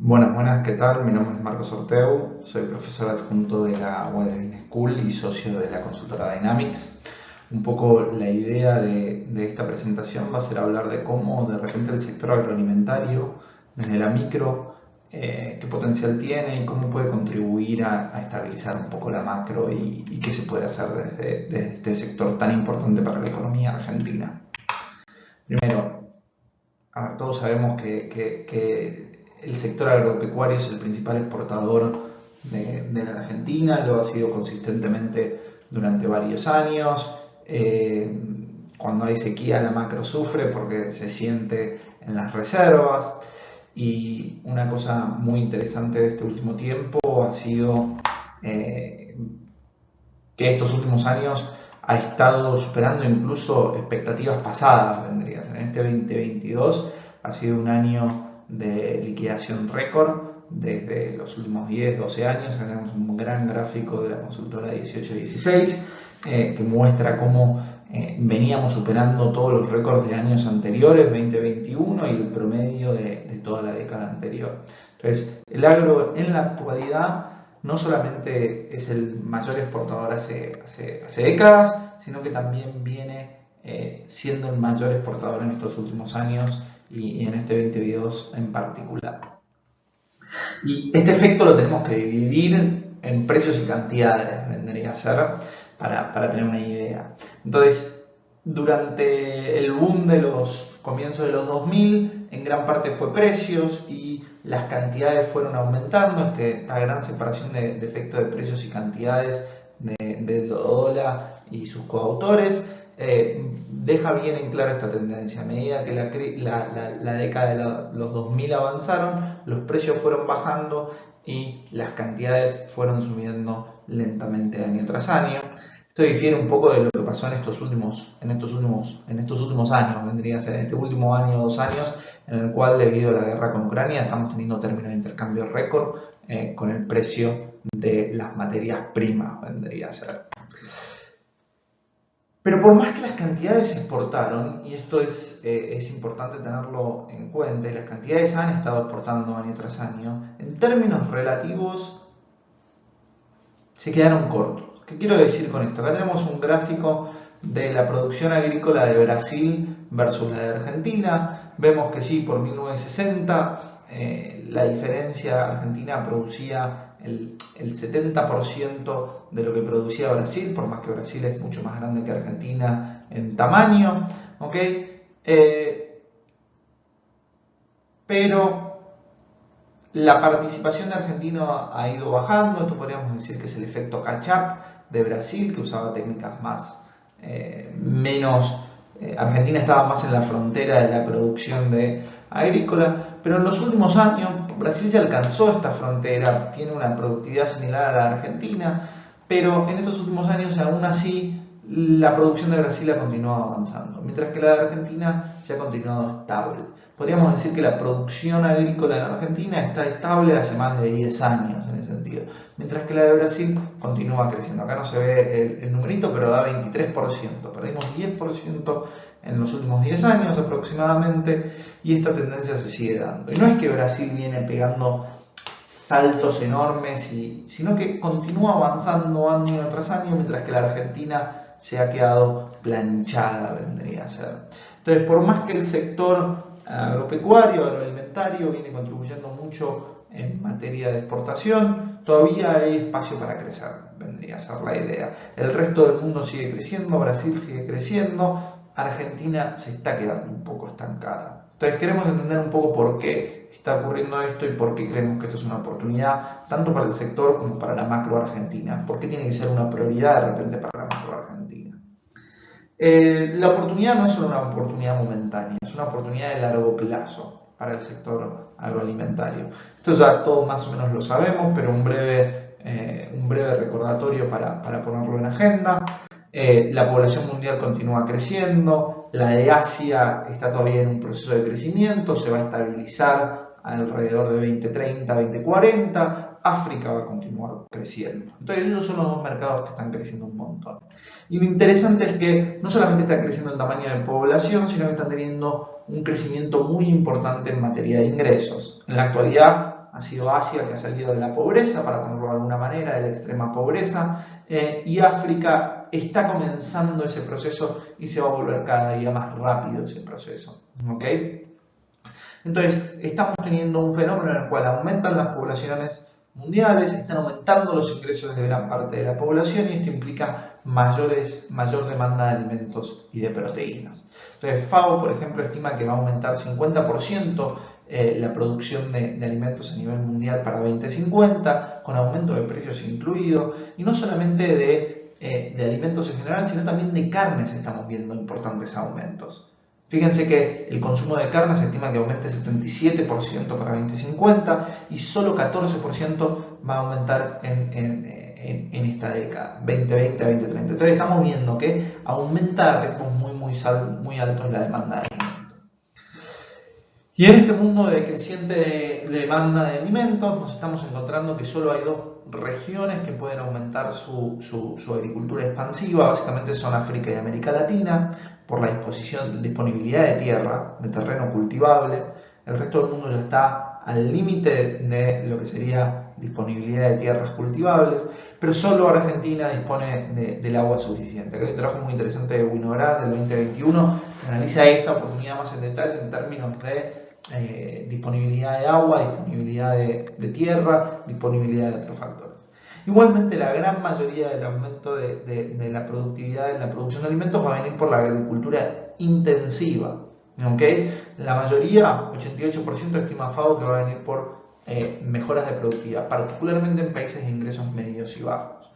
Buenas, buenas, ¿qué tal? Mi nombre es Marcos Orteu, soy profesor adjunto de la Wedein School y socio de la consultora Dynamics. Un poco la idea de esta presentación va a ser hablar de cómo de repente el sector agroalimentario, desde la micro, qué potencial tiene y cómo puede contribuir a estabilizar un poco la macro y qué se puede hacer desde este sector tan importante para la economía argentina. Primero, todos sabemos que el sector agropecuario es el principal exportador de la Argentina, lo ha sido consistentemente durante varios años. Cuando hay sequía la macro sufre porque se siente en las reservas. Y una cosa muy interesante de este último tiempo ha sido eh, que estos últimos años ha estado superando incluso expectativas pasadas, vendría a ser. En este 2022 ha sido un año de liquidación récord desde los últimos 10, 12 años. Acá tenemos un gran gráfico de la consultora 18-16 que muestra cómo veníamos superando todos los récords de años anteriores, 2021, y el promedio de toda la década anterior. Entonces, el agro en la actualidad no solamente es el mayor exportador hace décadas, sino que también viene siendo el mayor exportador en estos últimos años y en este 2022 en particular. Y este efecto lo tenemos que dividir en precios y cantidades, vendría a ser, para tener una idea. Entonces, durante el boom de los comienzos de los 2000, en gran parte fue precios y las cantidades fueron aumentando. Esta gran separación de efecto de precios y cantidades de Dodola y sus coautores deja bien en claro esta tendencia. A medida que la década de los 2000 avanzaron, los precios fueron bajando y las cantidades fueron subiendo lentamente año tras año. Esto difiere un poco de lo que pasó en estos últimos años, vendría a ser en este último año o 2 años, en el cual debido a la guerra con Ucrania estamos teniendo términos de intercambio récord con el precio de las materias primas, vendría a ser. Pero por más que las cantidades se exportaron, y esto es importante tenerlo en cuenta, y las cantidades han estado exportando año tras año, en términos relativos se quedaron cortos. ¿Qué quiero decir con esto? Acá tenemos un gráfico de la producción agrícola de Brasil versus la de Argentina. Vemos que sí, por 1960 la diferencia, Argentina producía el 70% de lo que producía Brasil, por más que Brasil es mucho más grande que Argentina en tamaño, ¿ok? Pero la participación de Argentina ha ido bajando. Esto podríamos decir que es el efecto catch-up de Brasil, que usaba técnicas menos. Argentina estaba más en la frontera de la producción agrícola, pero en los últimos años Brasil ya alcanzó esta frontera, tiene una productividad similar a la de Argentina, pero en estos últimos años aún así la producción de Brasil ha continuado avanzando, mientras que la de Argentina se ha continuado estable. Podríamos decir que la producción agrícola en Argentina está estable hace más de 10 años en ese sentido, mientras que la de Brasil continúa creciendo. Acá no se ve el numerito, pero da 23%. Perdimos 10% en los últimos 10 años aproximadamente, y esta tendencia se sigue dando. Y no es que Brasil viene pegando saltos enormes, sino que continúa avanzando año tras año, mientras que la Argentina se ha quedado planchada, vendría a ser. Entonces, por más que el sector agropecuario, agroalimentario viene contribuyendo mucho en materia de exportación, todavía hay espacio para crecer, vendría a ser la idea. El resto del mundo sigue creciendo, Brasil sigue creciendo, Argentina se está quedando un poco estancada. Entonces queremos entender un poco por qué está ocurriendo esto y por qué creemos que esto es una oportunidad tanto para el sector como para la macro argentina. ¿Por qué tiene que ser una prioridad de repente para la macro argentina? La oportunidad no es solo una oportunidad momentánea, es una oportunidad de largo plazo para el sector agroalimentario. Esto ya todos más o menos lo sabemos, pero un breve recordatorio para ponerlo en agenda. La población mundial continúa creciendo, la de Asia está todavía en un proceso de crecimiento, se va a estabilizar alrededor de 2030, 2040, África va a continuar creciendo. Entonces esos son los dos mercados que están creciendo un montón. Y lo interesante es que no solamente están creciendo en tamaño de población, sino que están teniendo un crecimiento muy importante en materia de ingresos. En la actualidad, ha sido Asia, que ha salido de la pobreza, para ponerlo de alguna manera, de la extrema pobreza, y África está comenzando ese proceso y se va a volver cada día más rápido ese proceso. ¿Ok? Entonces, estamos teniendo un fenómeno en el cual aumentan las poblaciones mundiales, están aumentando los ingresos de gran parte de la población y esto implica mayor demanda de alimentos y de proteínas. Entonces, FAO, por ejemplo, estima que va a aumentar 50% la producción de alimentos a nivel mundial para 2050, con aumento de precios incluido, y no solamente de alimentos en general, sino también de carnes estamos viendo importantes aumentos. Fíjense que el consumo de carne se estima que aumente 77% para 2050 y solo 14% va a aumentar en esta década, 2020 a 2030. Entonces estamos viendo que aumenta a ritmos muy altos la demanda de alimentos. Y en este mundo de creciente demanda de alimentos nos estamos encontrando que solo hay dos regiones que pueden aumentar su agricultura expansiva, básicamente son África y América Latina, por la disponibilidad de tierra, de terreno cultivable. El resto del mundo ya está al límite de lo que sería disponibilidad de tierras cultivables, pero solo Argentina dispone del agua suficiente. Acá hay un trabajo muy interesante de Winograd del 2021 que analiza esta oportunidad más en detalle en términos de disponibilidad de agua, disponibilidad de tierra, disponibilidad de otros factores. Igualmente, la gran mayoría del aumento de la productividad en la producción de alimentos va a venir por la agricultura intensiva. ¿Okay? La mayoría, 88%, estima FAO que va a venir por mejoras de productividad, particularmente en países de ingresos medios y bajos.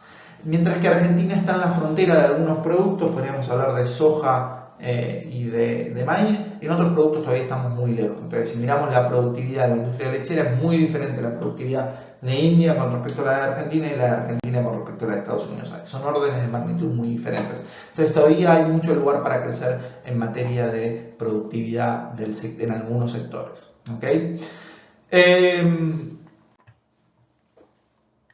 Mientras que Argentina está en la frontera de algunos productos, podríamos hablar de soja y de maíz, en otros productos todavía estamos muy lejos. Entonces, si miramos la productividad de la industria lechera, es muy diferente la productividad de India con respecto a la de Argentina y la de Argentina con respecto a la de Estados Unidos. Son órdenes de magnitud muy diferentes. Entonces, todavía hay mucho lugar para crecer en materia de productividad en algunos sectores. ¿Okay?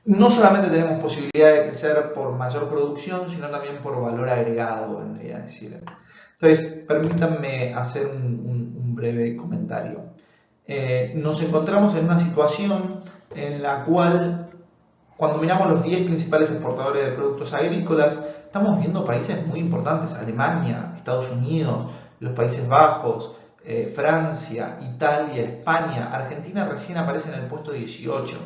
No solamente tenemos posibilidad de crecer por mayor producción, sino también por valor agregado, vendría a decir. Entonces, permítanme hacer un breve comentario. Nos encontramos en una situación en la cual, cuando miramos los 10 principales exportadores de productos agrícolas, estamos viendo países muy importantes: Alemania, Estados Unidos, los Países Bajos, Francia, Italia, España. Argentina recién aparece en el puesto 18.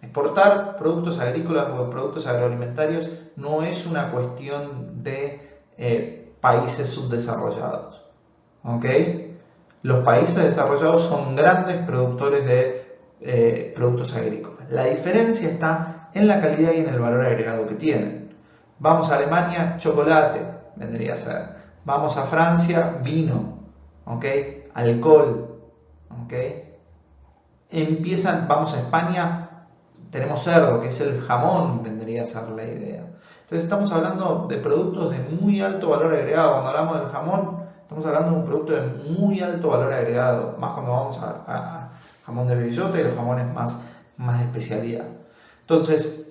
Exportar productos agrícolas o productos agroalimentarios no es una cuestión de países subdesarrollados. ¿Okay? Los países desarrollados son grandes productores de productos agrícolas. La diferencia está en la calidad y en el valor agregado que tienen. Vamos a Alemania, chocolate, vendría a ser. Vamos a Francia, vino, ¿okay? Alcohol, ¿okay? Vamos a España, tenemos cerdo, que es el jamón, vendría a ser la idea. Entonces estamos hablando de productos de muy alto valor agregado. Cuando hablamos del jamón, estamos hablando de un producto de muy alto valor agregado, más cuando vamos a jamón de bellota y los jamones más de especialidad. Entonces,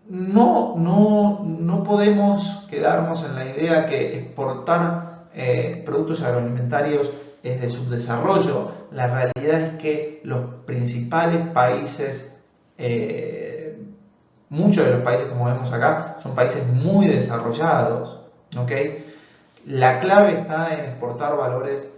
no podemos quedarnos en la idea que exportar productos agroalimentarios es de subdesarrollo. La realidad es que los principales países, muchos de los países, como vemos acá, son países muy desarrollados. ¿Okay? La clave está en exportar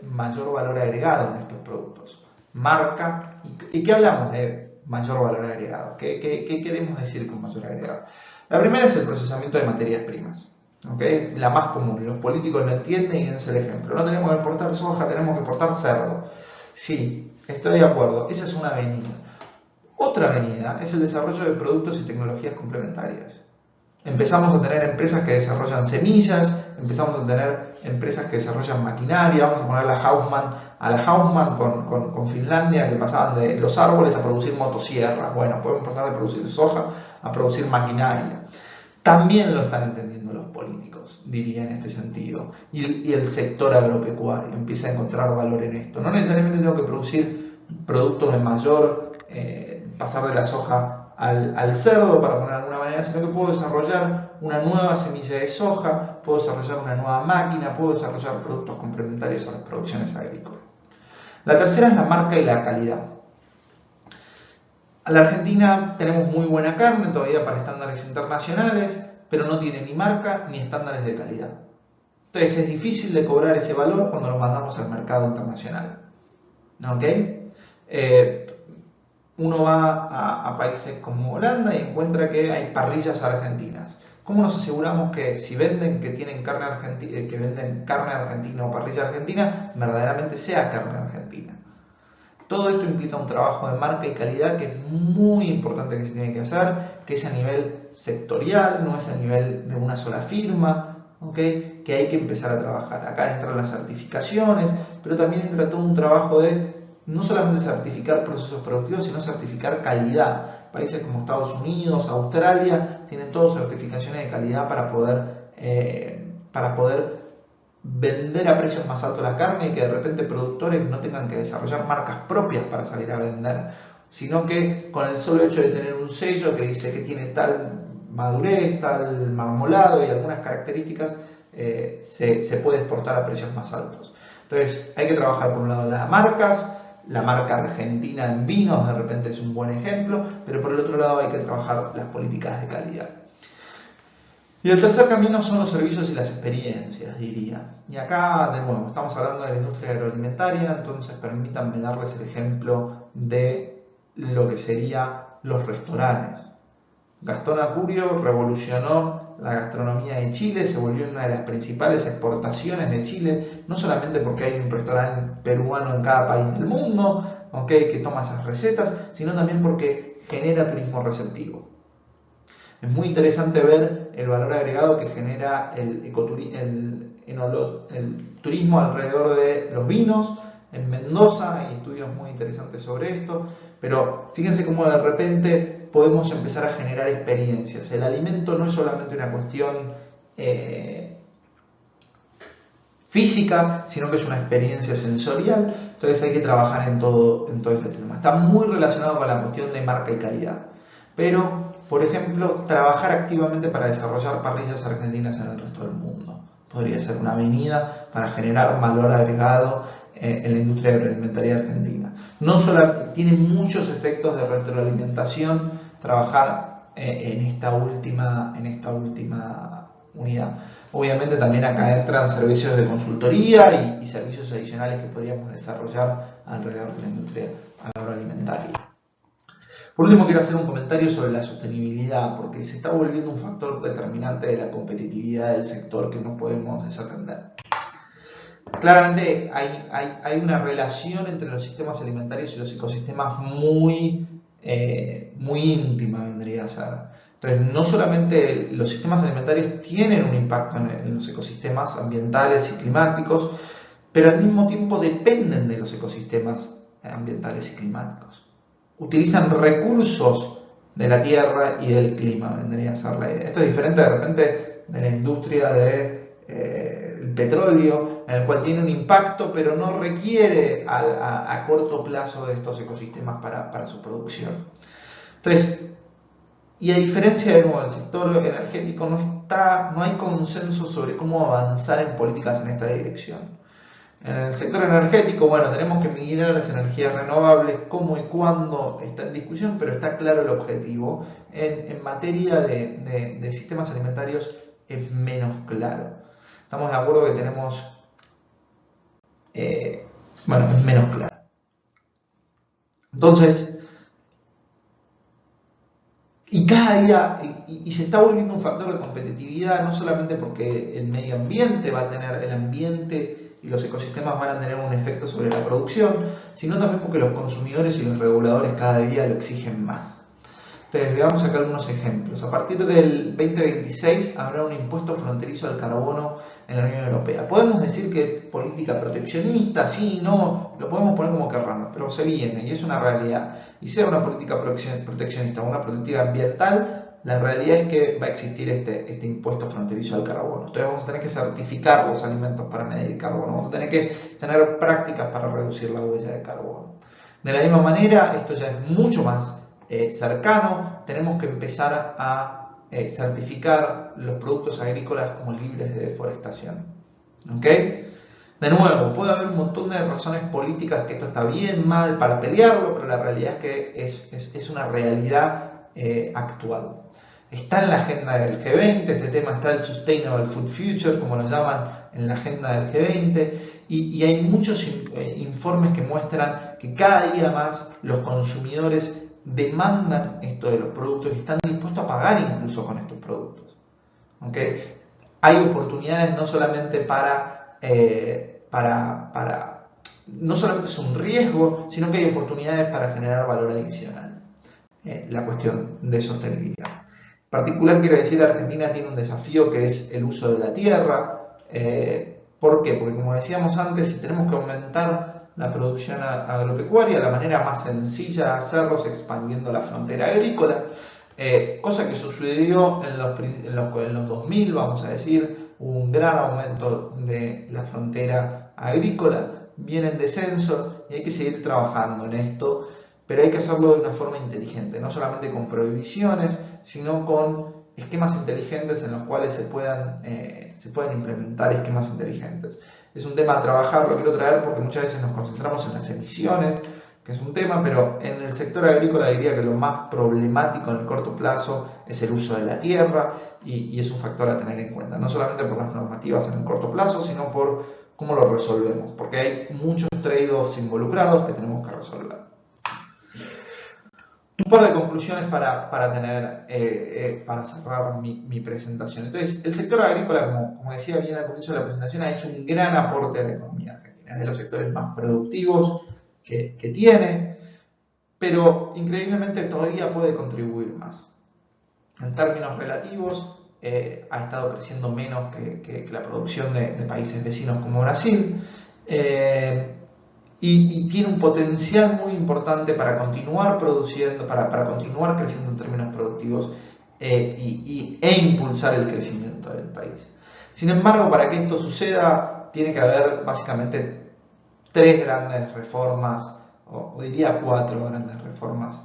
mayor valor agregado en estos productos. Marca, ¿y qué hablamos de mayor valor agregado? ¿Qué queremos decir con mayor agregado? La primera es el procesamiento de materias primas. ¿Okay? La más común, los políticos lo entienden y es el ejemplo. No tenemos que exportar soja, tenemos que exportar cerdo. Sí, estoy de acuerdo, esa es una avenida. Otra avenida es el desarrollo de productos y tecnologías complementarias. Empezamos a tener empresas que desarrollan semillas, empezamos a tener empresas que desarrollan maquinaria. Vamos a poner a la Hausmann con Finlandia, que pasaban de los árboles a producir motosierras. Bueno, podemos pasar de producir soja a producir maquinaria. También lo están entendiendo los políticos, diría en este sentido. Y el sector agropecuario empieza a encontrar valor en esto. No necesariamente tengo que producir productos de mayor, pasar de la soja al cerdo, para poner de alguna manera, sino que puedo desarrollar una nueva semilla de soja, puedo desarrollar una nueva máquina, puedo desarrollar productos complementarios a las producciones agrícolas. La tercera es la marca y la calidad. A la Argentina tenemos muy buena carne todavía para estándares internacionales, pero no tiene ni marca ni estándares de calidad. Entonces es difícil de cobrar ese valor cuando lo mandamos al mercado internacional. ¿Ok? Uno va a países como Holanda y encuentra que hay parrillas argentinas. ¿Cómo nos aseguramos que si venden que tienen carne argentina, que venden carne argentina o parrilla argentina, verdaderamente sea carne argentina? Todo esto implica un trabajo de marca y calidad que es muy importante que se tiene que hacer, que es a nivel sectorial, no es a nivel de una sola firma, ¿okay? Que hay que empezar a trabajar. Acá entran las certificaciones, pero también entra todo un trabajo de no solamente certificar procesos productivos, sino certificar calidad. Países como Estados Unidos, Australia, tienen todas certificaciones de calidad para poder vender a precios más altos la carne y que de repente productores no tengan que desarrollar marcas propias para salir a vender, sino que con el solo hecho de tener un sello que dice que tiene tal madurez, tal marmolado y algunas características, se puede exportar a precios más altos. Entonces hay que trabajar por un lado las marcas. La marca argentina en vinos de repente es un buen ejemplo, pero por el otro lado hay que trabajar las políticas de calidad. Y el tercer camino son los servicios y las experiencias, diría. Y acá, de nuevo, estamos hablando de la industria agroalimentaria, entonces permítanme darles el ejemplo de lo que serían los restaurantes. Gastón Acurio revolucionó la gastronomía de Chile, se volvió una de las principales exportaciones de Chile, no solamente porque hay un restaurante peruano en cada país del mundo, ¿okay?, que toma esas recetas, sino también porque genera turismo receptivo. Es muy interesante ver el valor agregado que genera el turismo alrededor de los vinos. En Mendoza hay estudios muy interesantes sobre esto, pero fíjense cómo de repente podemos empezar a generar experiencias. El alimento no es solamente una cuestión física, sino que es una experiencia sensorial. Entonces hay que trabajar en todo este tema. Está muy relacionado con la cuestión de marca y calidad. Pero por ejemplo, trabajar activamente para desarrollar parrillas argentinas en el resto del mundo. Podría ser una avenida para generar valor agregado en la industria agroalimentaria argentina. No solo tiene muchos efectos de retroalimentación trabajar en esta última unidad. Obviamente también acá entran servicios de consultoría y servicios adicionales que podríamos desarrollar alrededor de la industria agroalimentaria. Por último, quiero hacer un comentario sobre la sostenibilidad, porque se está volviendo un factor determinante de la competitividad del sector que no podemos desatender. Claramente hay una relación entre los sistemas alimentarios y los ecosistemas muy íntima, vendría a ser. Entonces, no solamente los sistemas alimentarios tienen un impacto en los ecosistemas ambientales y climáticos, pero al mismo tiempo dependen de los ecosistemas ambientales y climáticos. Utilizan recursos de la tierra y del clima, vendría a ser la idea. Esto es diferente de repente de la industria del petróleo, en el cual tiene un impacto, pero no requiere a corto plazo de estos ecosistemas para su producción. Entonces, y a diferencia de nuevo del sector energético, no hay consenso sobre cómo avanzar en políticas en esta dirección. En el sector energético, bueno, tenemos que migrar a las energías renovables, cómo y cuándo está en discusión, pero está claro el objetivo. En materia de sistemas alimentarios es menos claro. Estamos de acuerdo que tenemos, es menos claro. Entonces, y cada día, y se está volviendo un factor de competitividad, no solamente porque el medio ambiente va a tener, el ambiente y los ecosistemas van a tener un efecto sobre la producción, sino también porque los consumidores y los reguladores cada día lo exigen más. Entonces, veamos acá algunos ejemplos. A partir del 2026 habrá un impuesto fronterizo al carbono en la Unión Europea. Podemos decir que política proteccionista, sí, no, lo podemos poner como querramos, pero se viene y es una realidad. Y sea una política proteccionista o una política ambiental, la realidad es que va a existir este impuesto fronterizo al carbono. Entonces vamos a tener que certificar los alimentos para medir carbono, vamos a tener que tener prácticas para reducir la huella de carbono. De la misma manera, esto ya es mucho más cercano, tenemos que empezar a certificar los productos agrícolas como libres de deforestación. ¿Okay? De nuevo, puede haber un montón de razones políticas que esto está bien, mal, para pelearlo, pero la realidad es que es una realidad actual. Está en la agenda del G20, este tema está el Sustainable Food Future, como lo llaman en la agenda del G20, y hay muchos informes que muestran que cada día más los consumidores demandan esto de los productos y están dispuestos a pagar incluso con estos productos. ¿Okay? Hay oportunidades no solamente no solamente es un riesgo, sino que hay oportunidades para generar valor adicional. La cuestión de sostenibilidad. En particular quiero decir, Argentina tiene un desafío que es el uso de la tierra. ¿Por qué? Porque como decíamos antes, si tenemos que aumentar la producción agropecuaria, la manera más sencilla de hacerlo es expandiendo la frontera agrícola. Cosa que sucedió en los 2000, vamos a decir, hubo un gran aumento de la frontera agrícola, viene en descenso y hay que seguir trabajando en esto, pero hay que hacerlo de una forma inteligente, no solamente con prohibiciones, sino con esquemas inteligentes en los cuales se puedan implementar esquemas inteligentes. Es un tema a trabajar, lo quiero traer porque muchas veces nos concentramos en las emisiones, que es un tema, pero en el sector agrícola diría que lo más problemático en el corto plazo es el uso de la tierra y es un factor a tener en cuenta, no solamente por las normativas en el corto plazo, sino por cómo lo resolvemos, porque hay muchos trade-offs involucrados que tenemos que resolver. Un par de conclusiones para cerrar mi presentación. Entonces, el sector agrícola, como decía bien al comienzo de la presentación, ha hecho un gran aporte a la economía argentina. Es de los sectores más productivos que tiene, pero increíblemente todavía puede contribuir más. En términos relativos, ha estado creciendo menos que la producción de países vecinos como Brasil. Y tiene un potencial muy importante para continuar produciendo, para continuar creciendo en términos productivos e impulsar el crecimiento del país. Sin embargo, para que esto suceda, tiene que haber básicamente tres grandes reformas, o diría cuatro grandes reformas,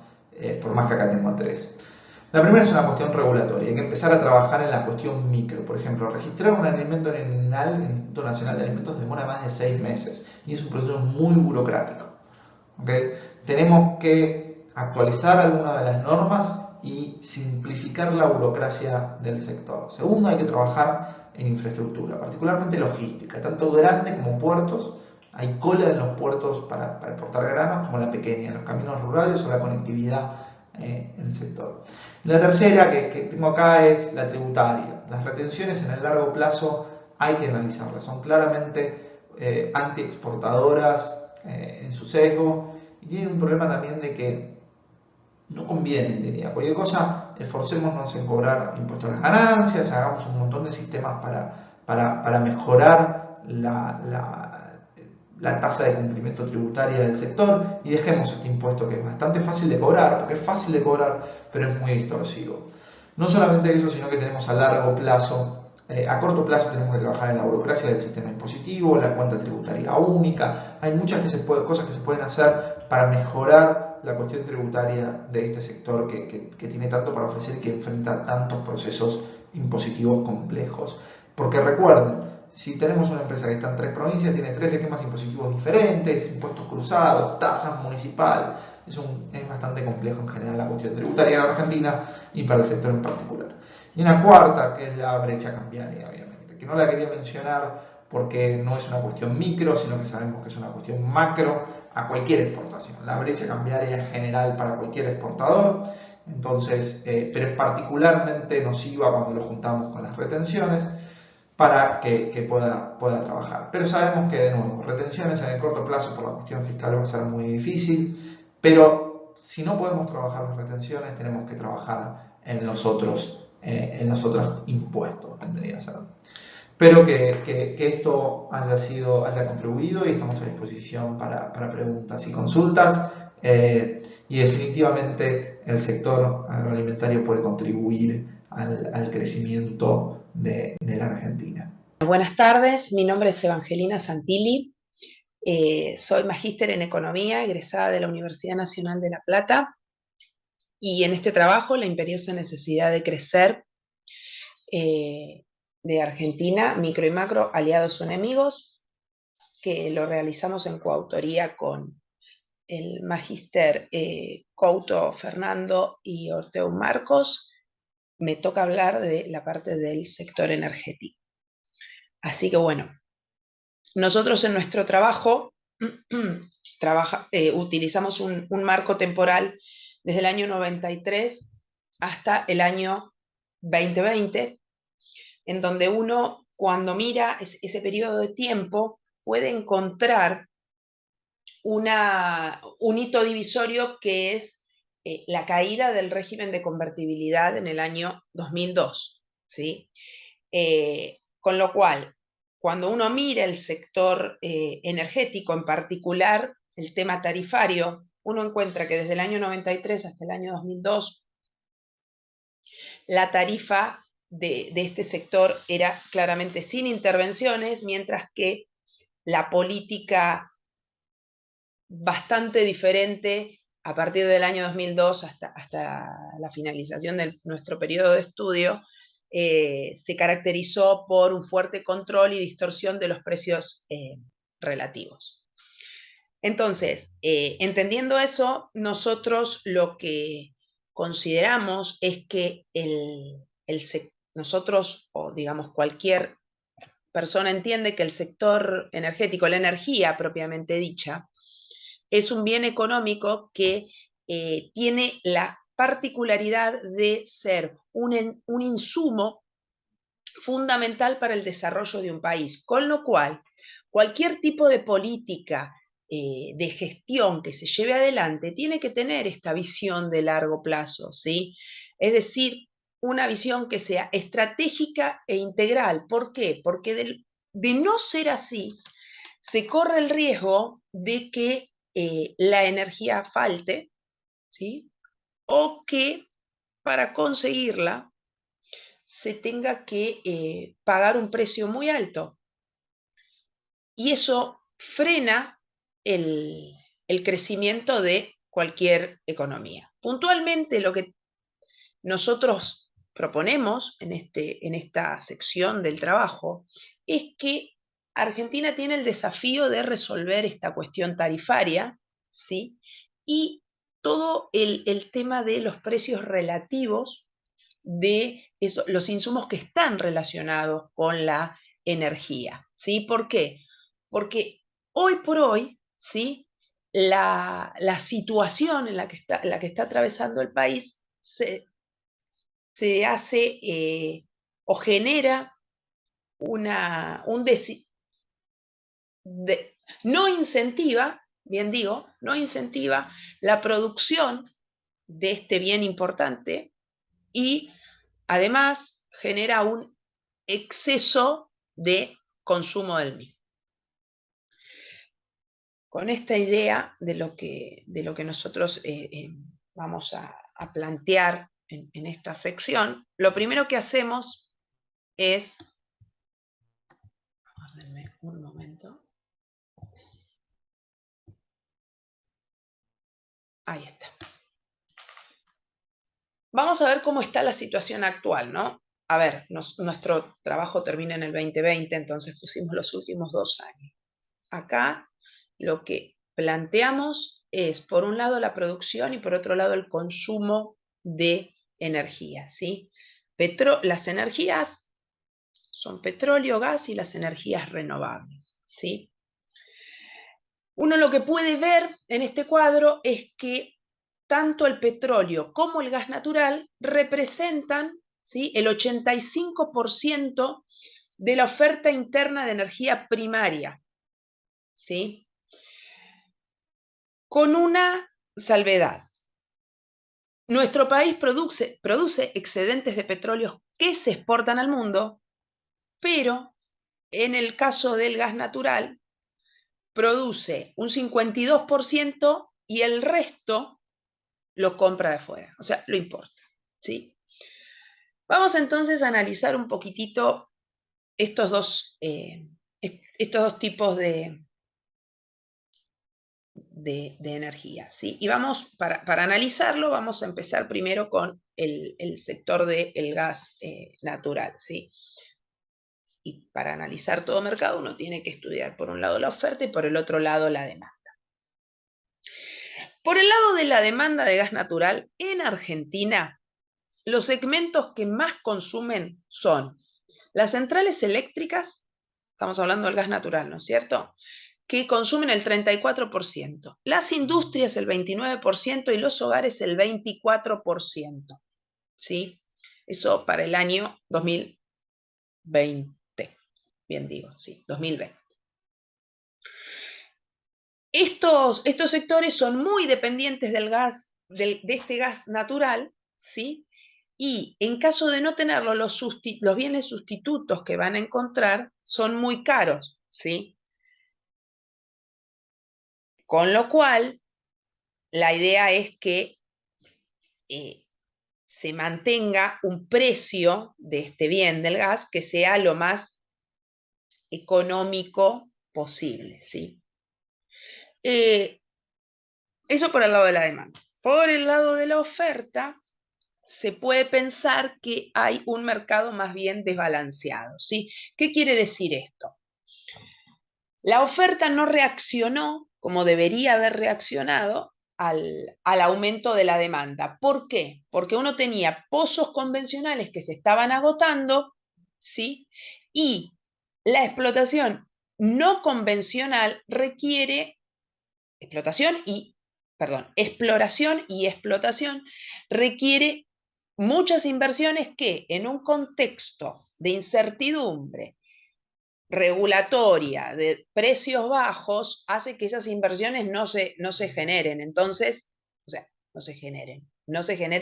por más que acá tengo tres. La primera es una cuestión regulatoria, hay que empezar a trabajar en la cuestión micro. Por ejemplo, registrar un alimento en el INAL, el Instituto Nacional de Alimentos, demora más de 6 meses y es un proceso muy burocrático. ¿Okay? Tenemos que actualizar algunas de las normas y simplificar la burocracia del sector. Segundo, hay que trabajar en infraestructura, particularmente logística, tanto grande como puertos. Hay cola en los puertos para exportar granos como la pequeña, en los caminos rurales o la conectividad en el sector. La tercera que tengo acá es la tributaria. Las retenciones en el largo plazo hay que analizarlas, son claramente antiexportadoras en su sesgo y tienen un problema también de que no conviene, diría. Cualquier cosa, esforcémonos en cobrar impuestos a las ganancias, hagamos un montón de sistemas para mejorar la tasa de cumplimiento tributaria del sector y dejemos este impuesto que es bastante fácil de cobrar, porque es fácil de cobrar, pero es muy distorsivo. No solamente eso, sino que tenemos a largo plazo, a corto plazo tenemos que trabajar en la burocracia del sistema impositivo, la cuenta tributaria única, hay muchas cosas que se pueden hacer para mejorar la cuestión tributaria de este sector que tiene tanto para ofrecer y que enfrenta tantos procesos impositivos complejos. Porque recuerden, si tenemos una empresa que está en 3 provincias, tiene 3 esquemas impositivos diferentes, impuestos cruzados, tasas municipales, es bastante complejo en general la cuestión tributaria en Argentina y para el sector en particular. Y una cuarta, que es la brecha cambiaria, obviamente, que no la quería mencionar porque no es una cuestión micro, sino que sabemos que es una cuestión macro a cualquier exportación. La brecha cambiaria es general para cualquier exportador, entonces, pero es particularmente nociva cuando lo juntamos con las retenciones para que pueda trabajar. Pero sabemos que, de nuevo, retenciones en el corto plazo por la cuestión fiscal va a ser muy difícil, pero si no podemos trabajar las retenciones, tenemos que trabajar en los otros impuestos, vendría a ser. Espero que esto haya contribuido y estamos a disposición para preguntas y consultas. Y definitivamente el sector agroalimentario puede contribuir al crecimiento de la Argentina. Buenas tardes, mi nombre es Evangelina Santilli, soy magíster en Economía, egresada de la Universidad Nacional de La Plata, y en este trabajo, la imperiosa necesidad de crecer de Argentina, micro y macro, aliados o enemigos, que lo realizamos en coautoría con el magíster Couto Fernando y Orteu Marcos, me toca hablar de la parte del sector energético. Así que bueno, nosotros en nuestro trabajo utilizamos un marco temporal desde el año 93 hasta el año 2020, en donde uno, cuando mira ese periodo de tiempo, puede encontrar un hito divisorio que es la caída del régimen de convertibilidad en el año 2002, ¿sí? Con lo cual, cuando uno mira el sector energético, en particular el tema tarifario, uno encuentra que desde el año 93 hasta el año 2002, la tarifa de este sector era claramente sin intervenciones, mientras que la política bastante diferente a partir del año 2002 hasta la finalización de nuestro periodo de estudio, se caracterizó por un fuerte control y distorsión de los precios relativos. Entonces, entendiendo eso, nosotros lo que consideramos es que nosotros, o digamos cualquier persona entiende que el sector energético, la energía propiamente dicha, es un bien económico que tiene la particularidad de ser un insumo fundamental para el desarrollo de un país, con lo cual cualquier tipo de política de gestión que se lleve adelante tiene que tener esta visión de largo plazo, ¿sí? Es decir, una visión que sea estratégica e integral. ¿Por qué? Porque de no ser así, se corre el riesgo de que la energía falte, ¿sí? O que para conseguirla se tenga que pagar un precio muy alto. Y eso frena el crecimiento de cualquier economía. Puntualmente, lo que nosotros proponemos en esta sección del trabajo es que Argentina tiene el desafío de resolver esta cuestión tarifaria, ¿sí? Y todo el tema de los precios relativos de los insumos que están relacionados con la energía, ¿sí? ¿Por qué? Porque hoy por hoy, ¿sí? La situación en la que está atravesando el país se hace o genera no incentiva, bien digo, no incentiva la producción de este bien importante y además genera un exceso de consumo del mismo. Con esta idea de lo que nosotros vamos a plantear en esta sección, lo primero que hacemos es, denme un momento, ahí está. Vamos a ver cómo está la situación actual, ¿no? A ver, nuestro trabajo termina en el 2020, entonces pusimos los últimos 2 años. Acá lo que planteamos es, por un lado, la producción y por otro lado, el consumo de energía, ¿sí? Las energías son petróleo, gas y las energías renovables, ¿sí? Uno lo que puede ver en este cuadro es que tanto el petróleo como el gas natural representan, ¿sí?, el 85% de la oferta interna de energía primaria, ¿sí? Con una salvedad. Nuestro país produce excedentes de petróleo que se exportan al mundo, pero en el caso del gas natural produce un 52% y el resto lo compra de afuera, o sea, lo importa, ¿sí? Vamos entonces a analizar un poquitito estos dos tipos de energía, ¿sí? Y vamos, para analizarlo, vamos a empezar primero con el sector del gas natural, ¿sí? Y para analizar todo mercado uno tiene que estudiar por un lado la oferta y por el otro lado la demanda. Por el lado de la demanda de gas natural, en Argentina, los segmentos que más consumen son las centrales eléctricas, estamos hablando del gas natural, ¿no es cierto?, que consumen el 34%, las industrias el 29% y los hogares el 24%, ¿sí? Eso para el año 2020, bien digo, sí, 2020. Estos sectores son muy dependientes del gas, de este gas natural, ¿sí? Y en caso de no tenerlo, los bienes sustitutos que van a encontrar son muy caros, ¿sí? Con lo cual, la idea es que se mantenga un precio de este bien del gas que sea lo más económico posible, ¿sí? Eso por el lado de la demanda. Por el lado de la oferta, se puede pensar que hay un mercado más bien desbalanceado, ¿sí? ¿Qué quiere decir esto? La oferta no reaccionó como debería haber reaccionado al aumento de la demanda. ¿Por qué? Porque uno tenía pozos convencionales que se estaban agotando, ¿sí? Y la explotación no convencional requiere exploración y explotación requiere muchas inversiones que en un contexto de incertidumbre regulatoria, de precios bajos, hace que esas inversiones no se generen. Entonces, o sea, no se genere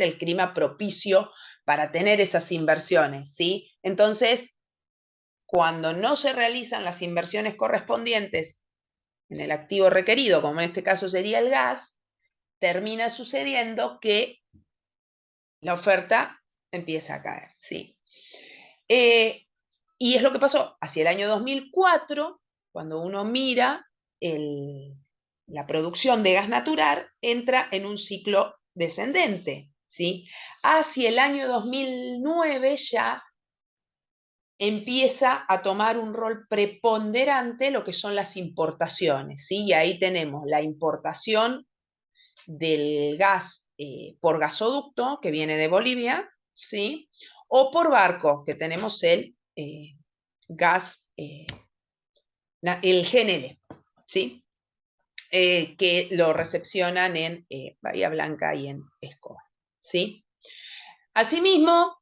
el clima propicio para tener esas inversiones, ¿sí? Entonces, cuando no se realizan las inversiones correspondientes en el activo requerido, como en este caso sería el gas, termina sucediendo que la oferta empieza a caer, ¿sí? Y es lo que pasó hacia el año 2004, cuando uno mira la producción de gas natural, entra en un ciclo descendente, ¿sí? Hacia el año 2009 ya empieza a tomar un rol preponderante lo que son las importaciones, ¿sí? Y ahí tenemos la importación del gas por gasoducto, que viene de Bolivia, ¿sí? O por barco, que tenemos el gas, el GNL, ¿sí? Que lo recepcionan en Bahía Blanca y en Escobar, ¿sí? Asimismo,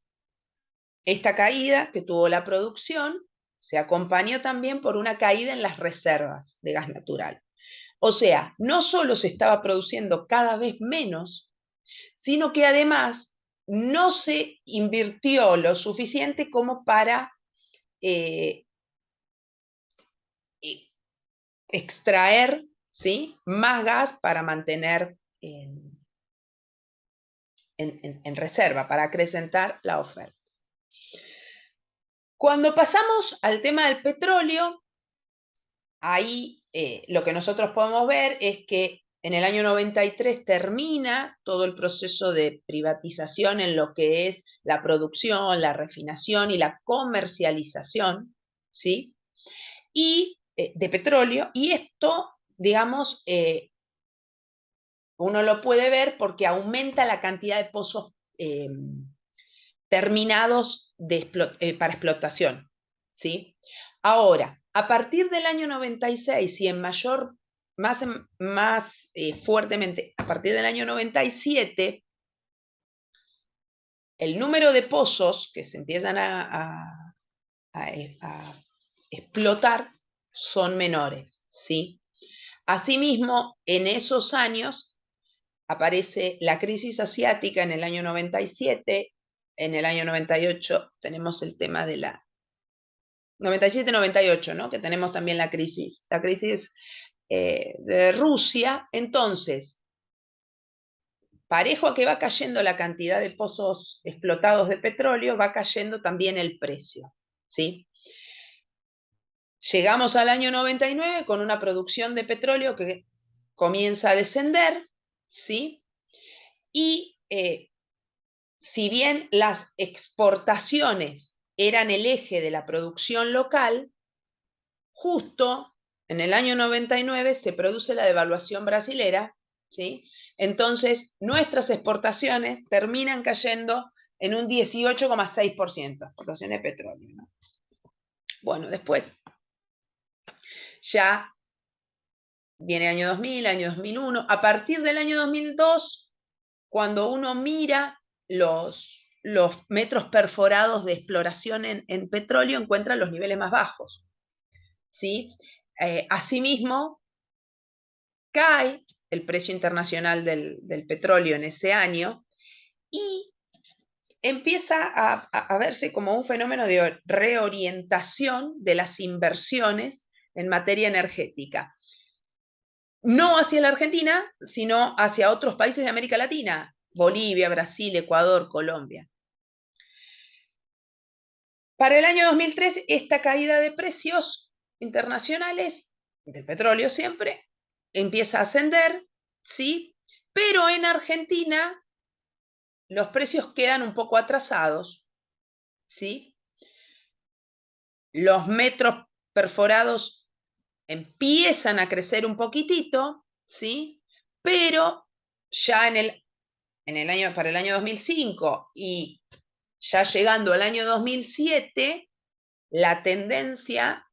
esta caída que tuvo la producción se acompañó también por una caída en las reservas de gas natural. O sea, no solo se estaba produciendo cada vez menos, sino que además no se invirtió lo suficiente como para extraer, ¿sí?, más gas para mantener en reserva, para acrecentar la oferta. Cuando pasamos al tema del petróleo, ahí lo que nosotros podemos ver es que en el año 93 termina todo el proceso de privatización en lo que es la producción, la refinación y la comercialización, ¿sí?, y de petróleo, y esto, digamos, uno lo puede ver porque aumenta la cantidad de pozos terminados para explotación, ¿sí? Ahora, a partir del año 96 y en mayor, más fuertemente, a partir del año 97, el número de pozos que se empiezan a explotar son menores, ¿sí? Asimismo, en esos años aparece la crisis asiática en el año 97, en el año 98 tenemos el tema de la 97-98, ¿no?, que tenemos también la crisis de Rusia. Entonces, parejo a que va cayendo la cantidad de pozos explotados de petróleo, va cayendo también el precio, ¿sí? Llegamos al año 99 con una producción de petróleo que comienza a descender, ¿sí? Y si bien las exportaciones eran el eje de la producción local, justo en el año 99 se produce la devaluación brasilera, ¿sí? Entonces nuestras exportaciones terminan cayendo en un 18,6%, exportaciones de petróleo, ¿no? Bueno, después ya viene el año 2000, año 2001, a partir del año 2002, cuando uno mira los metros perforados de exploración en petróleo, encuentra los niveles más bajos, ¿sí? Asimismo, cae el precio internacional del petróleo en ese año y empieza a verse como un fenómeno de reorientación de las inversiones en materia energética. No hacia la Argentina, sino hacia otros países de América Latina, Bolivia, Brasil, Ecuador, Colombia. Para el año 2003, esta caída de precios internacionales, del petróleo siempre, empieza a ascender, ¿sí? Pero en Argentina los precios quedan un poco atrasados, ¿sí? Los metros perforados empiezan a crecer un poquitito, ¿sí? Pero ya para el año 2005 y ya llegando al año 2007, la tendencia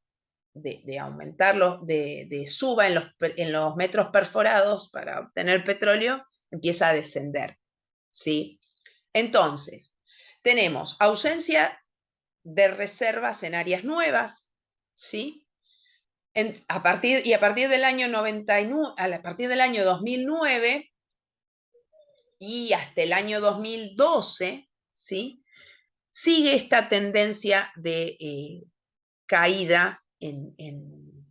de aumentar, de suba en los metros perforados para obtener petróleo, empieza a descender, ¿sí? Entonces, tenemos ausencia de reservas en áreas nuevas, ¿sí? A partir del año 99, a partir del año 2009 y hasta el año 2012, ¿sí? Sigue esta tendencia de caída en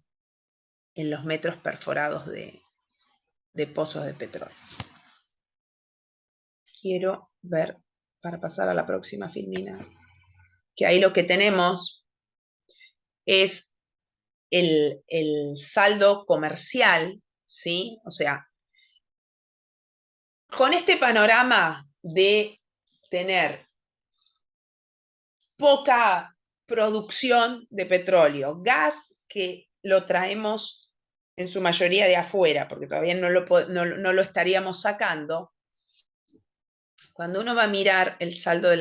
los metros perforados de pozos de petróleo. Quiero ver, para pasar a la próxima filmina, que ahí lo que tenemos es el saldo comercial, ¿sí? O sea, con este panorama de tener poca producción de petróleo, gas que lo traemos en su mayoría de afuera, porque todavía no lo estaríamos sacando. Cuando uno va a mirar el saldo de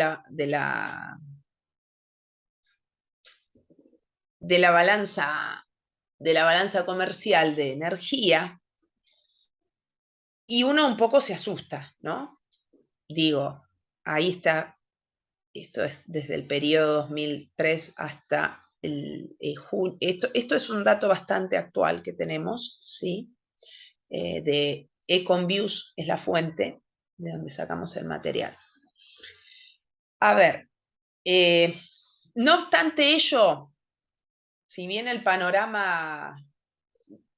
la balanza comercial de energía, y uno un poco se asusta, ¿no? Digo, ahí está, esto es desde el periodo 2003 hasta junio. Esto es un dato bastante actual que tenemos, ¿sí? De Econviews es la fuente de donde sacamos el material. A ver, no obstante ello, si bien el panorama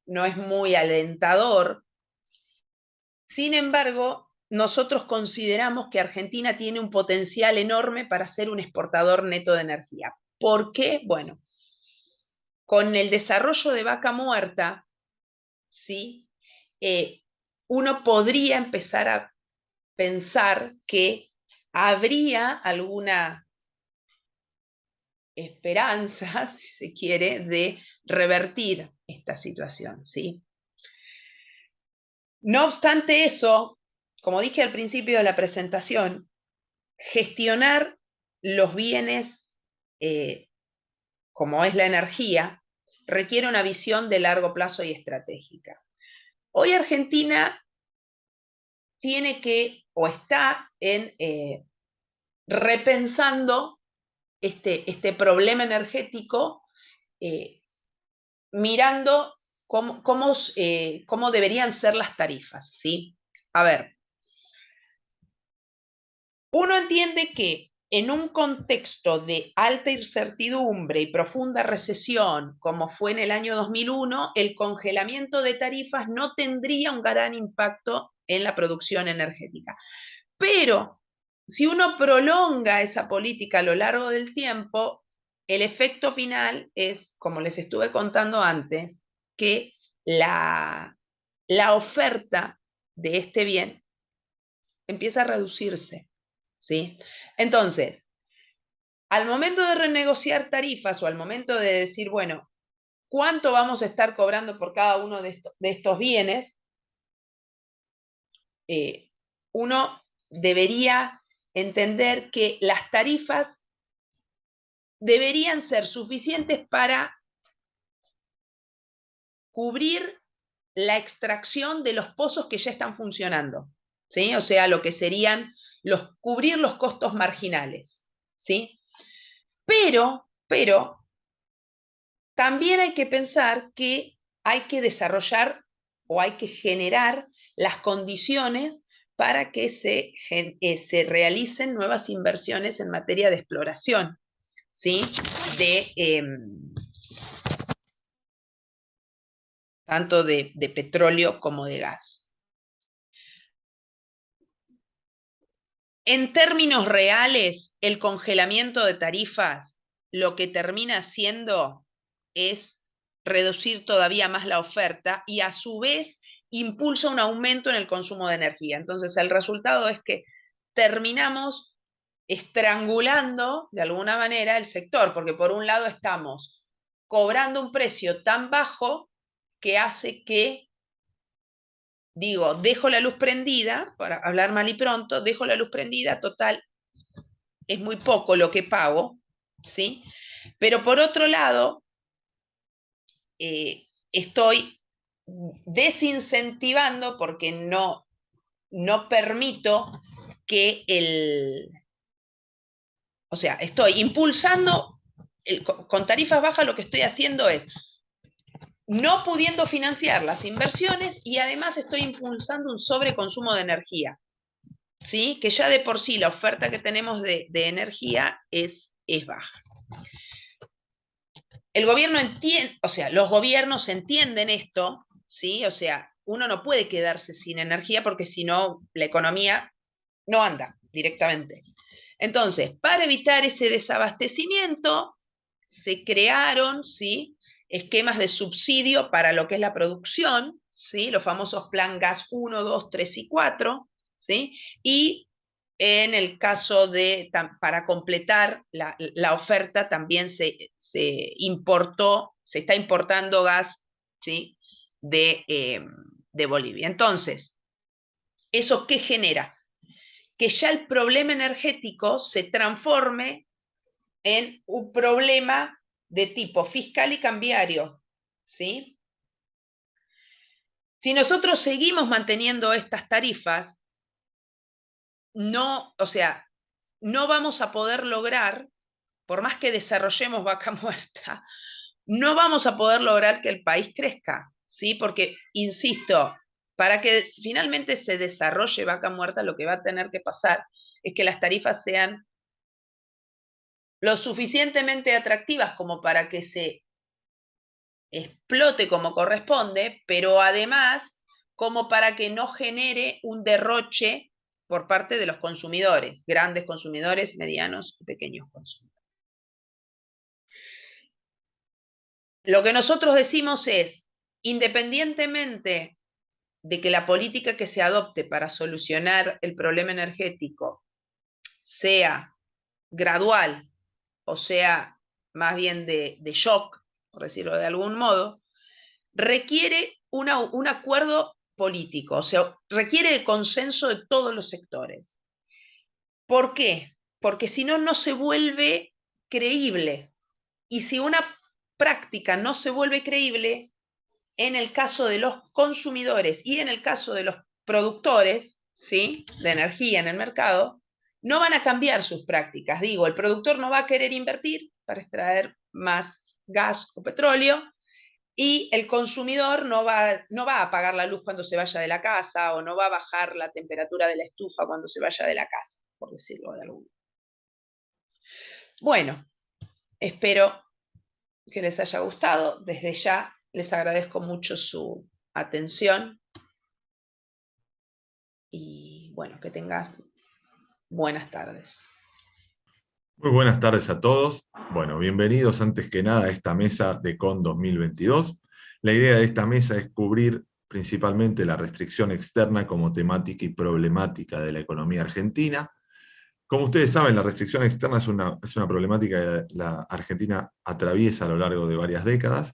no es muy alentador, sin embargo, nosotros consideramos que Argentina tiene un potencial enorme para ser un exportador neto de energía. ¿Por qué? Bueno, con el desarrollo de Vaca Muerta, ¿sí? Uno podría empezar a pensar que habría alguna esperanza, si se quiere, de revertir esta situación, ¿sí? No obstante eso, como dije al principio de la presentación, gestionar los bienes como es la energía requiere una visión de largo plazo y estratégica. Hoy Argentina tiene que, o está en repensando este problema energético, mirando cómo deberían ser las tarifas, ¿sí? A ver, uno entiende que en un contexto de alta incertidumbre y profunda recesión, como fue en el año 2001, el congelamiento de tarifas no tendría un gran impacto en la producción energética. Pero si uno prolonga esa política a lo largo del tiempo, el efecto final es, como les estuve contando antes, que la oferta de este bien empieza a reducirse, ¿sí? Entonces, Al momento de renegociar tarifas o al momento de decir, bueno, ¿cuánto vamos a estar cobrando por cada uno de estos bienes? Uno debería entender que las tarifas deberían ser suficientes para cubrir la extracción de los pozos que ya están funcionando, ¿sí? O sea, lo que serían cubrir los costos marginales, ¿sí? Pero también hay que pensar que hay que desarrollar o hay que generar las condiciones para que se realicen nuevas inversiones en materia de exploración, ¿sí? Tanto de petróleo como de gas. En términos reales, el congelamiento de tarifas lo que termina haciendo es reducir todavía más la oferta y a su vez impulsa un aumento en el consumo de energía. Entonces el resultado es que terminamos estrangulando de alguna manera el sector, porque por un lado estamos cobrando un precio tan bajo que hace que, digo, dejo la luz prendida, para hablar mal y pronto, dejo la luz prendida, total, es muy poco lo que pago, ¿sí? Pero por otro lado, estoy desincentivando porque no permito que o sea, estoy impulsando, con tarifas bajas lo que estoy haciendo es no pudiendo financiar las inversiones y además estoy impulsando un sobreconsumo de energía, ¿sí? Que ya de por sí la oferta que tenemos de energía es baja. El gobierno entiende, o sea, los gobiernos entienden esto, ¿sí? O sea, uno no puede quedarse sin energía porque si no, la economía no anda directamente. Entonces, para evitar ese desabastecimiento, se crearon, ¿sí? Esquemas de subsidio para lo que es la producción, ¿sí? Los famosos Plan Gas 1, 2, 3 y 4, ¿sí? Y en el caso de, para completar la oferta, también se está importando gas, ¿sí? de Bolivia. Entonces, ¿eso qué genera? Que ya el problema energético se transforme en un problema de tipo fiscal y cambiario, ¿sí? Si nosotros seguimos manteniendo estas tarifas, no, o sea, no vamos a poder lograr, por más que desarrollemos Vaca Muerta, no vamos a poder lograr que el país crezca, ¿sí? Porque, insisto, para que finalmente se desarrolle Vaca Muerta, lo que va a tener que pasar es que las tarifas sean lo suficientemente atractivas como para que se explote como corresponde, pero además como para que no genere un derroche por parte de los consumidores, grandes consumidores, medianos y pequeños consumidores. Lo que nosotros decimos es, independientemente de que la política que se adopte para solucionar el problema energético sea gradual o sea más bien de shock, por decirlo de algún modo, requiere un acuerdo político, o sea, requiere el consenso de todos los sectores. ¿Por qué? Porque si no, no se vuelve creíble. Y si una práctica no se vuelve creíble, en el caso de los consumidores y en el caso de los productores, ¿sí? De energía en el mercado, no van a cambiar sus prácticas. Digo, el productor no va a querer invertir para extraer más gas o petróleo, y el consumidor no va a apagar la luz cuando se vaya de la casa o no va a bajar la temperatura de la estufa cuando se vaya de la casa, por decirlo de algún modo. Bueno, espero que les haya gustado. Desde ya les agradezco mucho su atención y bueno, que tengas buenas tardes. Muy buenas tardes a todos. Bueno, bienvenidos antes que nada a esta mesa de CON 2022. La idea de esta mesa es cubrir principalmente la restricción externa como temática y problemática de la economía argentina. Como ustedes saben, la restricción externa es una problemática que la Argentina atraviesa a lo largo de varias décadas,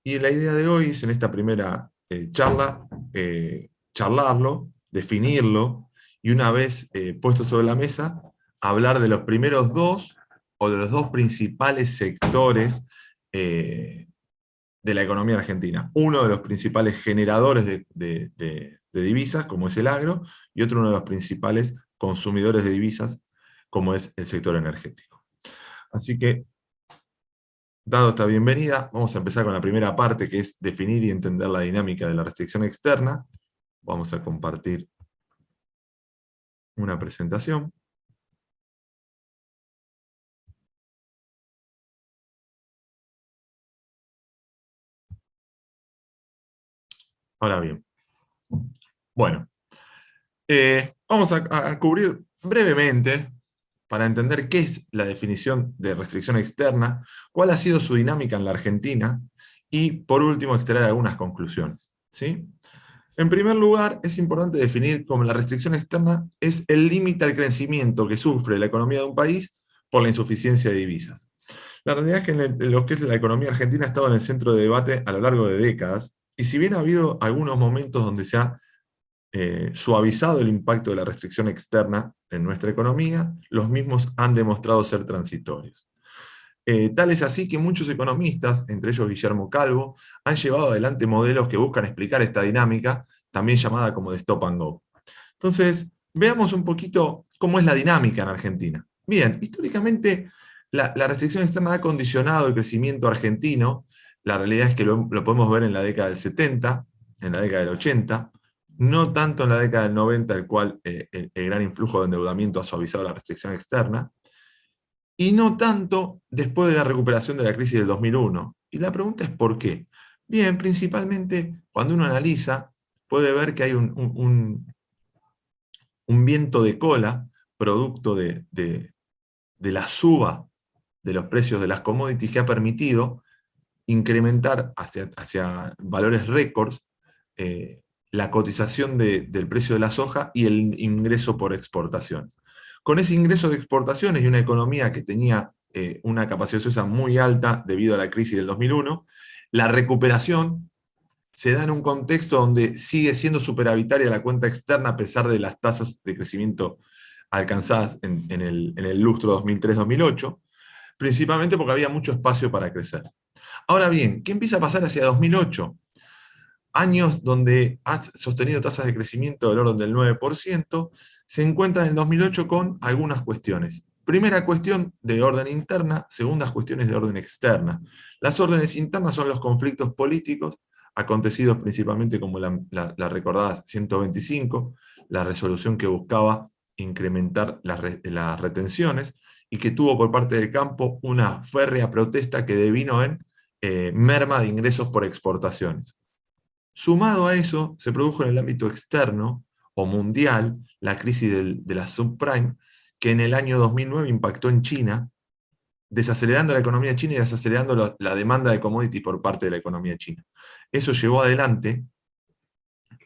y la idea de hoy es, en esta primera charla, charlarlo, definirlo, y una vez puesto sobre la mesa, hablar de los primeros dos, o de los dos principales sectores de la economía argentina. Uno de los principales generadores de divisas, como es el agro, y otro uno de los principales consumidores de divisas, como es el sector energético. Así que, dado esta bienvenida, vamos a empezar con la primera parte, que es definir y entender la dinámica de la restricción externa. Vamos a compartir una presentación. Ahora bien, bueno, vamos a cubrir brevemente, para entender qué es la definición de restricción externa, cuál ha sido su dinámica en la Argentina, y por último extraer algunas conclusiones, ¿sí? En primer lugar, es importante definir cómo la restricción externa es el límite al crecimiento que sufre la economía de un país por la insuficiencia de divisas. La realidad es que en lo que es la economía argentina ha estado en el centro de debate a lo largo de décadas, y si bien ha habido algunos momentos donde se ha suavizado el impacto de la restricción externa en nuestra economía, los mismos han demostrado ser transitorios. Tal es así que muchos economistas, entre ellos Guillermo Calvo, han llevado adelante modelos que buscan explicar esta dinámica, también llamada como de stop and go. Entonces, veamos un poquito cómo es la dinámica en Argentina. Bien, históricamente la restricción externa ha condicionado el crecimiento argentino. La realidad es que lo podemos ver en la década del 70, en la década del 80, no tanto en la década del 90, el cual el gran influjo de endeudamiento ha suavizado la restricción externa, y no tanto después de la recuperación de la crisis del 2001. Y la pregunta es ¿por qué? Bien, principalmente cuando uno analiza, puede ver que hay un viento de cola, producto de la suba de los precios de las commodities, que ha permitido incrementar hacia valores récords la cotización del precio de la soja y el ingreso por exportaciones. Con ese ingreso de exportaciones y una economía que tenía una capacidad ociosa muy alta debido a la crisis del 2001, la recuperación se da en un contexto donde sigue siendo superavitaria la cuenta externa a pesar de las tasas de crecimiento alcanzadas en el lustro 2003-2008, principalmente porque había mucho espacio para crecer. Ahora bien, ¿qué empieza a pasar hacia 2008? Años donde ha sostenido tasas de crecimiento del orden del 9%, se encuentra en el 2008 con algunas cuestiones. Primera cuestión de orden interna, segundas cuestiones de orden externa. Las órdenes internas son los conflictos políticos, acontecidos principalmente como la recordada 125, la resolución que buscaba incrementar las retenciones, y que tuvo por parte del campo una férrea protesta que devino en merma de ingresos por exportaciones. Sumado a eso, se produjo en el ámbito externo o mundial la crisis de la subprime, que en el año 2009 impactó en China, desacelerando la economía china y desacelerando la demanda de commodities por parte de la economía china. Eso llevó adelante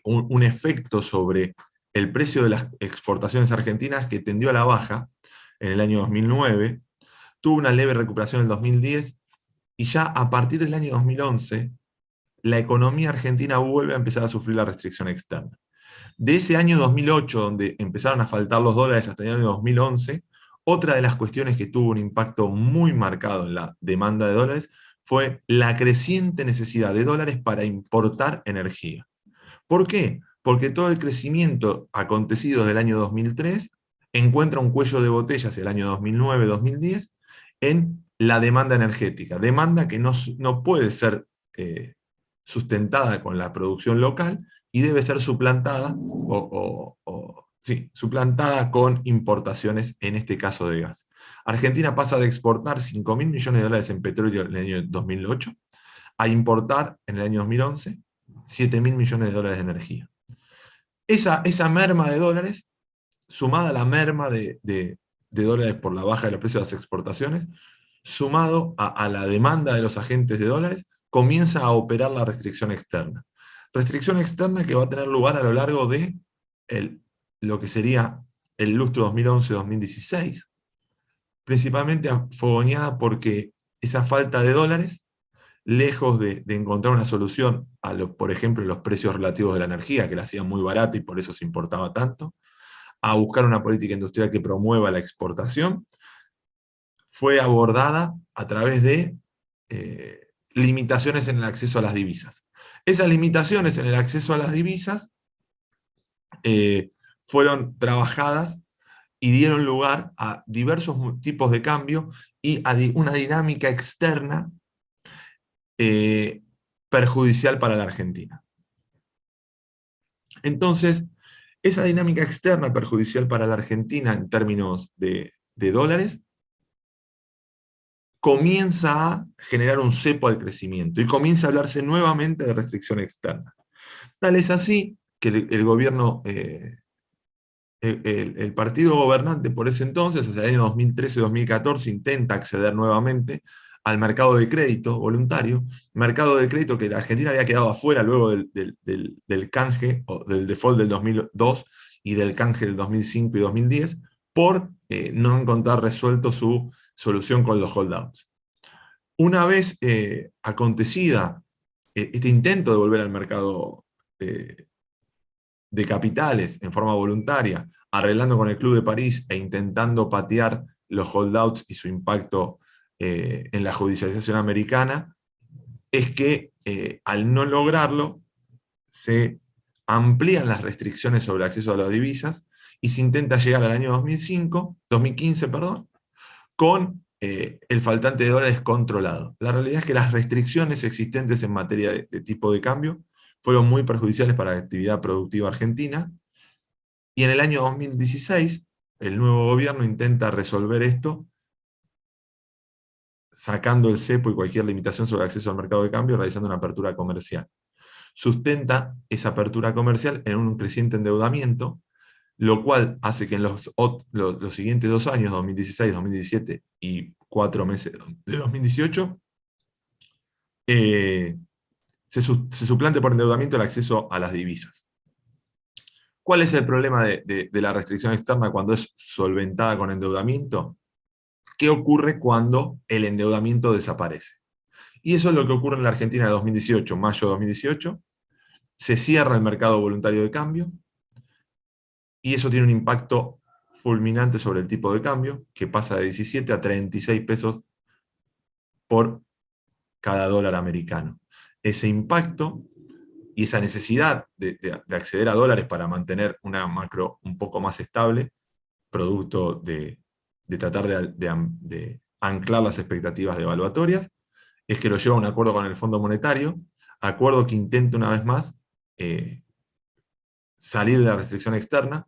un efecto sobre el precio de las exportaciones argentinas que tendió a la baja en el año 2009, tuvo una leve recuperación en el 2010, y ya a partir del año 2011, la economía argentina vuelve a empezar a sufrir la restricción externa. De ese año 2008, donde empezaron a faltar los dólares, hasta el año 2011, otra de las cuestiones que tuvo un impacto muy marcado en la demanda de dólares fue la creciente necesidad de dólares para importar energía. ¿Por qué? Porque todo el crecimiento acontecido del año 2003 encuentra un cuello de botella hacia el año 2009-2010 en la demanda energética. Demanda que no puede ser sustentada con la producción local y debe ser suplantada, suplantada con importaciones, en este caso de gas. Argentina pasa de exportar 5.000 millones de dólares en petróleo en el año 2008 a importar en el año 2011 7.000 millones de dólares de energía. Esa merma de dólares, sumada a la merma de dólares por la baja de los precios de las exportaciones, sumado a la demanda de los agentes de dólares, comienza a operar la restricción externa. Restricción externa que va a tener lugar a lo largo de lo que sería el lustro 2011-2016, principalmente afogoñada porque esa falta de dólares, lejos de encontrar una solución a, por ejemplo, los precios relativos de la energía, que la hacían muy barata y por eso se importaba tanto, a buscar una política industrial que promueva la exportación, fue abordada a través de limitaciones en el acceso a las divisas. Esas limitaciones en el acceso a las divisas fueron trabajadas y dieron lugar a diversos tipos de cambio y a una dinámica externa perjudicial para la Argentina. Entonces, esa dinámica externa perjudicial para la Argentina en términos de dólares comienza a generar un cepo al crecimiento y comienza a hablarse nuevamente de restricción externa. Tal es así que el gobierno, el partido gobernante por ese entonces, hacia el año 2013-2014, intenta acceder nuevamente al mercado de crédito voluntario, mercado de crédito que la Argentina había quedado afuera luego del canje, o del default del 2002 y del canje del 2005 y 2010, por no encontrar resuelto su solución con los holdouts. Una vez acontecida este intento de volver al mercado de capitales en forma voluntaria, arreglando con el Club de París e intentando patear los holdouts y su impacto en la judicialización americana, es que al no lograrlo, se amplían las restricciones sobre el acceso a las divisas y se intenta llegar al año 2015, con el faltante de dólares controlado. La realidad es que las restricciones existentes en materia de tipo de cambio fueron muy perjudiciales para la actividad productiva argentina, y en el año 2016 el nuevo gobierno intenta resolver esto sacando el cepo y cualquier limitación sobre el acceso al mercado de cambio, realizando una apertura comercial. Sustenta esa apertura comercial en un creciente endeudamiento, lo cual hace que en los siguientes 2 años, 2016, 2017 y 4 meses de 2018, se suplante por endeudamiento el acceso a las divisas. ¿Cuál es el problema de la restricción externa cuando es solventada con endeudamiento? ¿Qué ocurre cuando el endeudamiento desaparece? Y eso es lo que ocurre en la Argentina de 2018, mayo de 2018, se cierra el mercado voluntario de cambio, y eso tiene un impacto fulminante sobre el tipo de cambio, que pasa de 17 a 36 pesos por cada dólar americano. Ese impacto y esa necesidad de acceder a dólares para mantener una macro un poco más estable, producto de tratar de anclar las expectativas devaluatorias, es que lo lleva a un acuerdo con el Fondo Monetario, acuerdo que intenta una vez más salir de la restricción externa,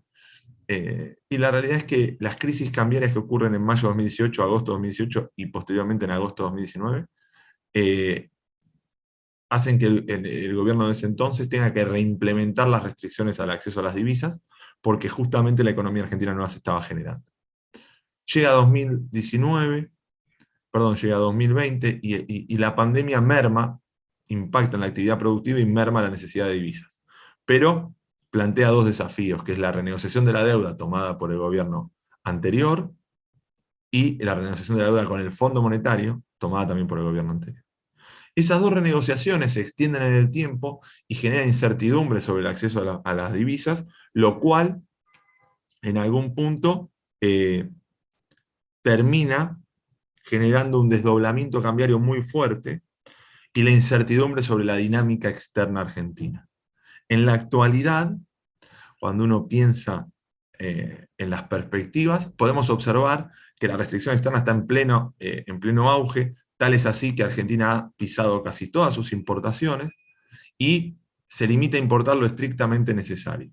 y la realidad es que las crisis cambiarias que ocurren en mayo de 2018, agosto de 2018 y posteriormente en agosto de 2019, hacen que el gobierno de ese entonces tenga que reimplementar las restricciones al acceso a las divisas, porque justamente la economía argentina no las estaba generando. Llega 2019, llega 2020 y la pandemia impacta en la actividad productiva y merma la necesidad de divisas. Pero plantea 2 desafíos, que es la renegociación de la deuda tomada por el gobierno anterior y la renegociación de la deuda con el Fondo Monetario, tomada también por el gobierno anterior. Esas 2 renegociaciones se extienden en el tiempo y generan incertidumbre sobre el acceso a las divisas, lo cual, en algún punto, termina generando un desdoblamiento cambiario muy fuerte y la incertidumbre sobre la dinámica externa argentina. En la actualidad, cuando uno piensa en las perspectivas, podemos observar que la restricción externa está en pleno auge, tal es así que Argentina ha pisado casi todas sus importaciones y se limita a importar lo estrictamente necesario.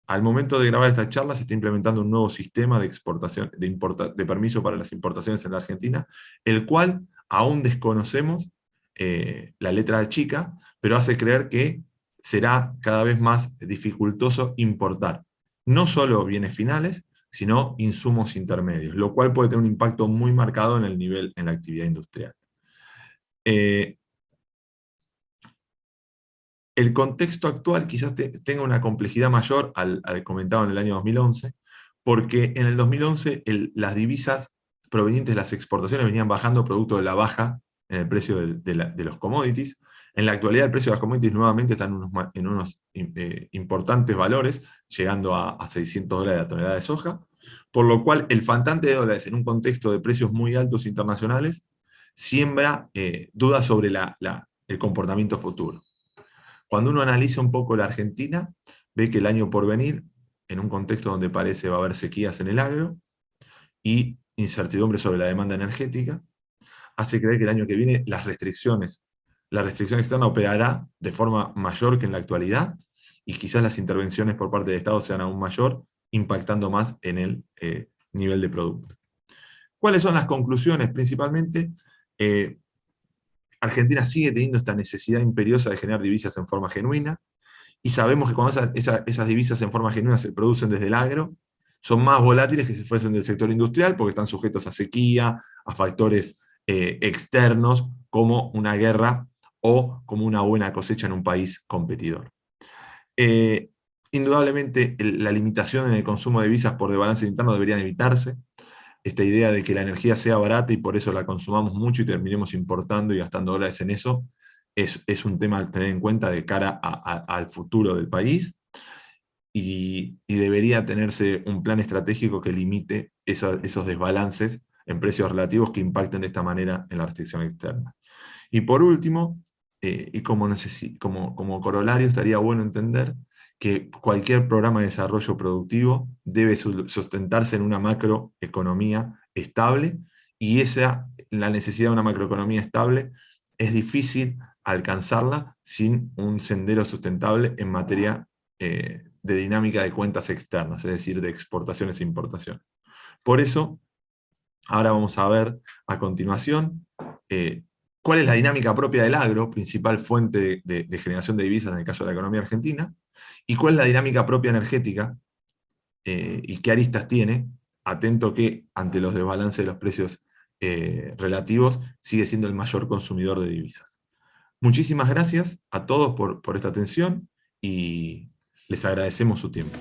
Al momento de grabar esta charla se está implementando un nuevo sistema de exportación, de permiso para las importaciones en la Argentina, el cual aún desconocemos la letra chica, pero hace creer que será cada vez más dificultoso importar no solo bienes finales, sino insumos intermedios, lo cual puede tener un impacto muy marcado en la actividad industrial. El contexto actual quizás tenga una complejidad mayor al comentado en el año 2011, porque en el 2011 las divisas provenientes de las exportaciones venían bajando producto de la baja en el precio de los commodities. En la actualidad el precio de las commodities nuevamente está en unos importantes valores, llegando a $600 la tonelada de soja, por lo cual el faltante de dólares en un contexto de precios muy altos internacionales siembra dudas sobre el comportamiento futuro. Cuando uno analiza un poco la Argentina, ve que el año por venir, en un contexto donde parece va a haber sequías en el agro y incertidumbre sobre la demanda energética, hace creer que el año que viene la restricción externa operará de forma mayor que en la actualidad, y quizás las intervenciones por parte del Estado sean aún mayor, impactando más en el nivel de producto. ¿Cuáles son las conclusiones? Principalmente, Argentina sigue teniendo esta necesidad imperiosa de generar divisas en forma genuina, y sabemos que cuando esas divisas en forma genuina se producen desde el agro, son más volátiles que si fuesen del sector industrial, porque están sujetos a sequía, a factores externos, como una guerra o como una buena cosecha en un país competidor. Indudablemente, la limitación en el consumo de divisas por desbalance interno deberían evitarse. Esta idea de que la energía sea barata y por eso la consumamos mucho y terminemos importando y gastando dólares en eso, es un tema a tener en cuenta de cara al futuro del país, y debería tenerse un plan estratégico que limite esos desbalances en precios relativos que impacten de esta manera en la restricción externa. Y por último, y como corolario, estaría bueno entender que cualquier programa de desarrollo productivo debe sustentarse en una macroeconomía estable, y la necesidad de una macroeconomía estable es difícil alcanzarla sin un sendero sustentable en materia de dinámica de cuentas externas, es decir, de exportaciones e importaciones. Por eso, ahora vamos a ver a continuación cuál es la dinámica propia del agro, principal fuente de generación de divisas en el caso de la economía argentina, y cuál es la dinámica propia energética, y qué aristas tiene, atento que ante los desbalances de los precios relativos sigue siendo el mayor consumidor de divisas. Muchísimas gracias a todos por esta atención, y les agradecemos su tiempo.